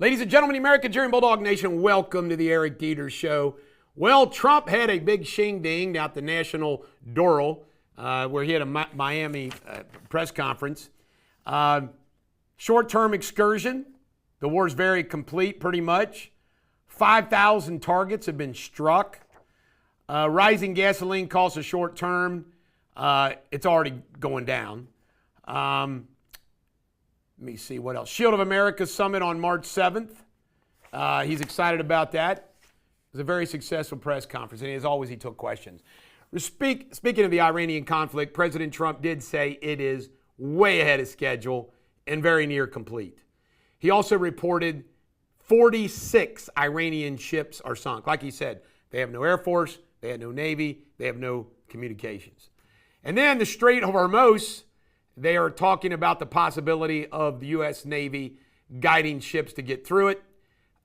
Ladies and gentlemen, American Jerry and Bulldog Nation, welcome to the Eric Deters Show. Well, Trump had a big shing-ding out the National Doral, where he had a Miami press conference. Short-term excursion. The war's very complete, pretty much. 5,000 targets have been struck. Rising gasoline costs are short-term. It's already going down. Let me see what else. Shield of America Summit on March 7th. He's excited about that. It was a very successful press conference, and as always, he took questions. Speaking of the Iranian conflict, President Trump did say it is way ahead of schedule and very near complete. He also reported 46 Iranian ships are sunk. Like he said, they have no Air Force, they have no Navy, they have no communications. And then the Strait of Hormuz, they are talking about the possibility of the U.S. Navy guiding ships to get through it.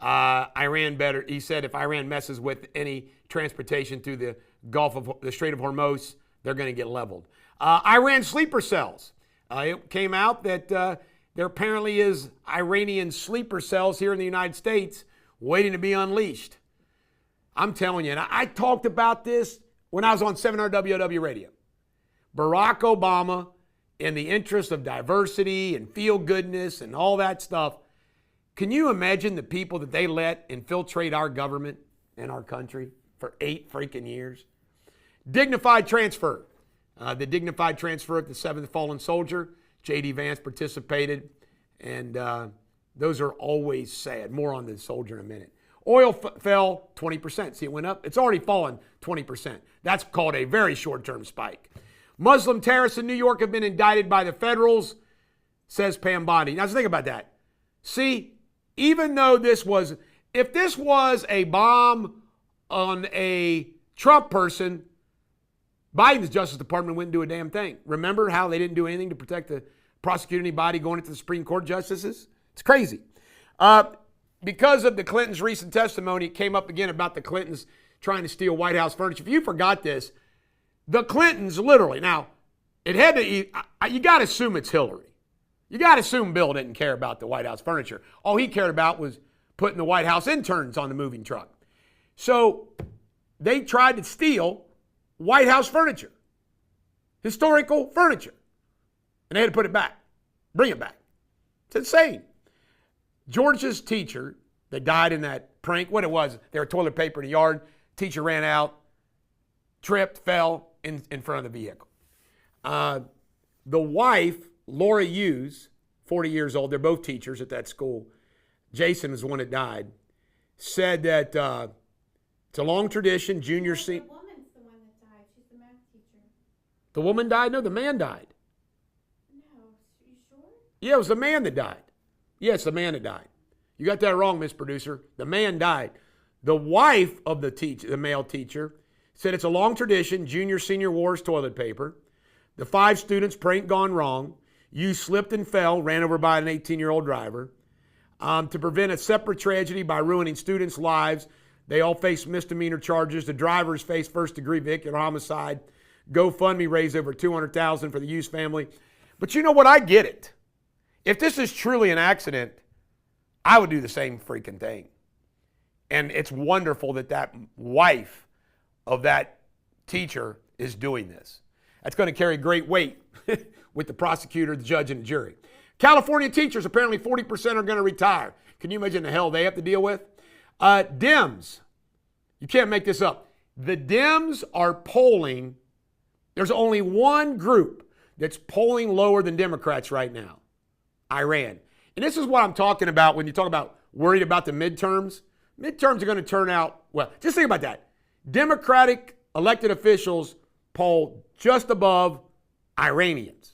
He said if Iran messes with any transportation through the the Strait of Hormuz, they're going to get leveled. Iran sleeper cells. It came out that there apparently is Iranian sleeper cells here in the United States waiting to be unleashed. I'm telling you, and I talked about this when I was on 700 WOW radio. Barack Obama, in the interest of diversity and feel-goodness and all that stuff, can you imagine the people that they let infiltrate our government and our country for 8 freaking years? Dignified transfer. The dignified transfer of the 7th Fallen Soldier. J.D. Vance participated, and those are always sad. More on the soldier in a minute. Oil fell 20%. See, it went up. It's already fallen 20%. That's called a very short-term spike. Muslim terrorists in New York have been indicted by the federals, says Pam Bondi. Now, think about that. See, even though if this was a bomb on a Trump person, Biden's Justice Department wouldn't do a damn thing. Remember how they didn't do anything to prosecute anybody going into the Supreme Court justices? It's crazy. Because of the Clintons' recent testimony, it came up again about the Clintons trying to steal White House furniture. If you forgot this, the Clintons literally, now, you got to assume it's Hillary. You got to assume Bill didn't care about the White House furniture. All he cared about was putting the White House interns on the moving truck. So they tried to steal White House furniture, historical furniture, and they had to put it back, bring it back. It's insane. Georgia's teacher that died in that prank, what it was, they were toilet paper in the yard, teacher ran out, tripped, fell in front of the vehicle. The wife, Laura Hughes, 40 years old, they're both teachers at that school. Jason was the one that died, said that it's a long tradition, junior senior. The woman's the one that died. She's the math teacher. The woman died? No, the man died. No, you sure? Yeah, it was the man that died. Yeah, it's the man that died. You got that wrong, Miss Producer. The man died. The wife of the male teacher, said it's a long tradition, junior, senior wars toilet paper. The 5 students prank gone wrong. You slipped and fell, ran over by an 18-year-old driver. To prevent a separate tragedy by ruining students' lives, they all face misdemeanor charges. The drivers face first-degree vehicular homicide. GoFundMe raised over $200,000 for the Hughes family. But you know what? I get it. If this is truly an accident, I would do the same freaking thing. And it's wonderful that wife of that teacher is doing this. That's going to carry great weight with the prosecutor, the judge, and the jury. California teachers, apparently 40% are going to retire. Can you imagine the hell they have to deal with? Dems, you can't make this up. The Dems are polling. There's only one group that's polling lower than Democrats right now, Iran. And this is what I'm talking about when you talk about worried about the midterms. Midterms are going to turn out, well, just think about that. Democratic elected officials poll just above Iranians.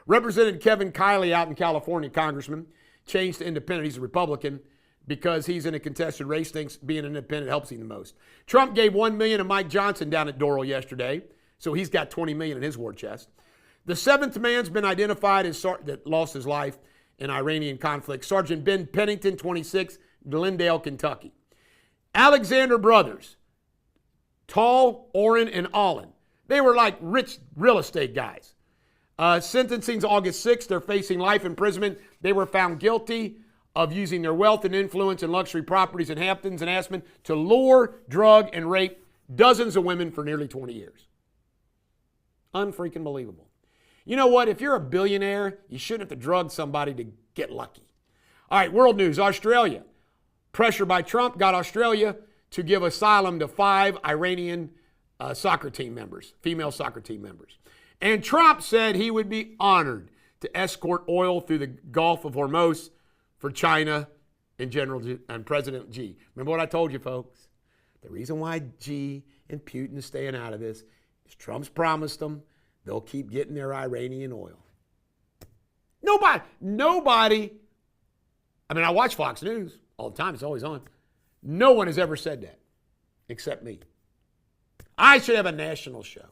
Representative Kevin Kiley out in California, congressman, changed to independent. He's a Republican because he's in a contested race, thinks being an independent helps him the most. Trump gave $1 million to Mike Johnson down at Doral yesterday, so he's got $20 million in his war chest. The 7th man's been identified as that lost his life in Iranian conflict. Sergeant Ben Pennington, 26, Glendale, Kentucky. Alexander brothers, Tall, Oren, and Allen. They were like rich real estate guys. Sentencing's August 6th. They're facing life imprisonment. They were found guilty of using their wealth and influence and luxury properties in Hamptons and Aspen to lure, drug, and rape dozens of women for nearly 20 years. Unfreaking believable. You know what? If you're a billionaire, you shouldn't have to drug somebody to get lucky. All right, world news. Australia. Pressure by Trump got Australia to give asylum to 5 Iranian soccer team members, female soccer team members. And Trump said he would be honored to escort oil through the Gulf of Hormuz for China and President Xi. Remember what I told you, folks? The reason why Xi and Putin is staying out of this is Trump's promised them they'll keep getting their Iranian oil. Nobody, I mean, I watch Fox News all the time. It's always on. No one has ever said that except me. I should have a national show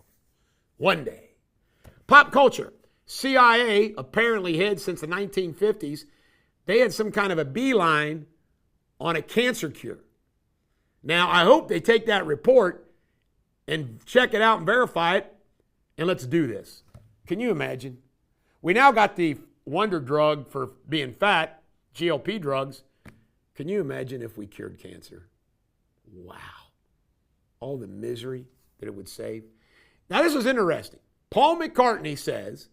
one day. Pop culture. CIA apparently hid since the 1950s. They had some kind of a beeline on a cancer cure. Now, I hope they take that report and check it out and verify it, and let's do this. Can you imagine? We now got the wonder drug for being fat, GLP drugs. Can you imagine if we cured cancer? Wow. All the misery that it would save. Now, this is interesting. Paul McCartney says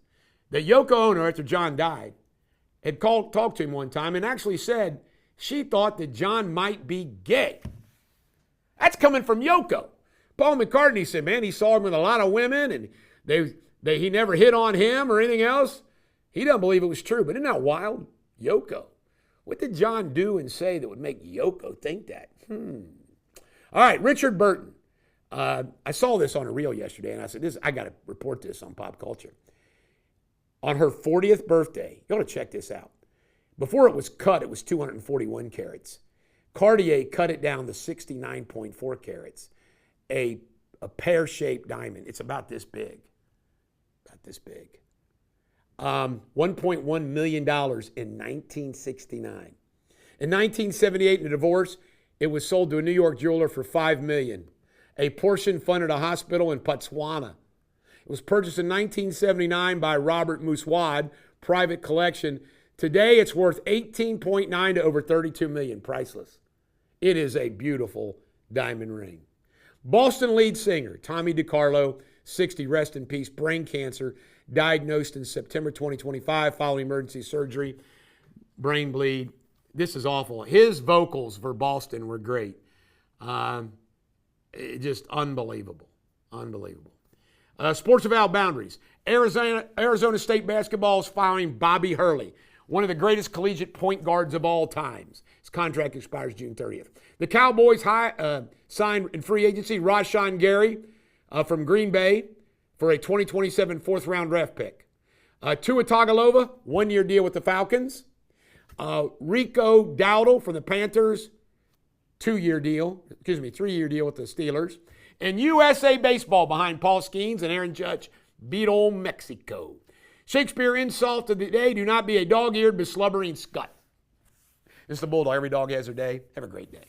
that Yoko Ono, after John died, had talked to him one time and actually said she thought that John might be gay. That's coming from Yoko. Paul McCartney said, man, he saw him with a lot of women and he never hit on him or anything else. He doesn't believe it was true, but isn't that wild? Yoko. What did John do and say that would make Yoko think that? All right, Richard Burton. I saw this on a reel yesterday, and I said, I got to report this on Pop Culture. On her 40th birthday, you ought to check this out. Before it was cut, it was 241 carats. Cartier cut it down to 69.4 carats. A pear-shaped diamond. It's about this big. About this big. $1.1 million in 1969. In 1978, in a divorce, it was sold to a New York jeweler for $5 million. A portion funded a hospital in Botswana. It was purchased in 1979 by Robert Mouswad, private collection. Today, it's worth $18.9 to over $32 million, priceless. It is a beautiful diamond ring. Boston lead singer Tommy DiCarlo, 60, rest in peace, brain cancer, diagnosed in September 2025 following emergency surgery, brain bleed. This is awful. His vocals for Boston were great. Just unbelievable. Unbelievable. Sports Without Boundaries. Arizona State basketball is firing Bobby Hurley, one of the greatest collegiate point guards of all times. His contract expires June 30th. The Cowboys signed in free agency Rashawn Gary from Green Bay for a 2027 fourth-round draft pick. Tua Tagovailoa, one-year deal with the Falcons. Rico Dowdle from the Panthers, 3-year deal with the Steelers. And USA Baseball behind Paul Skeens and Aaron Judge beat old Mexico. Shakespeare insult of the day, do not be a dog-eared, beslubbering scut. This is the Bulldog. Every dog has their day. Have a great day.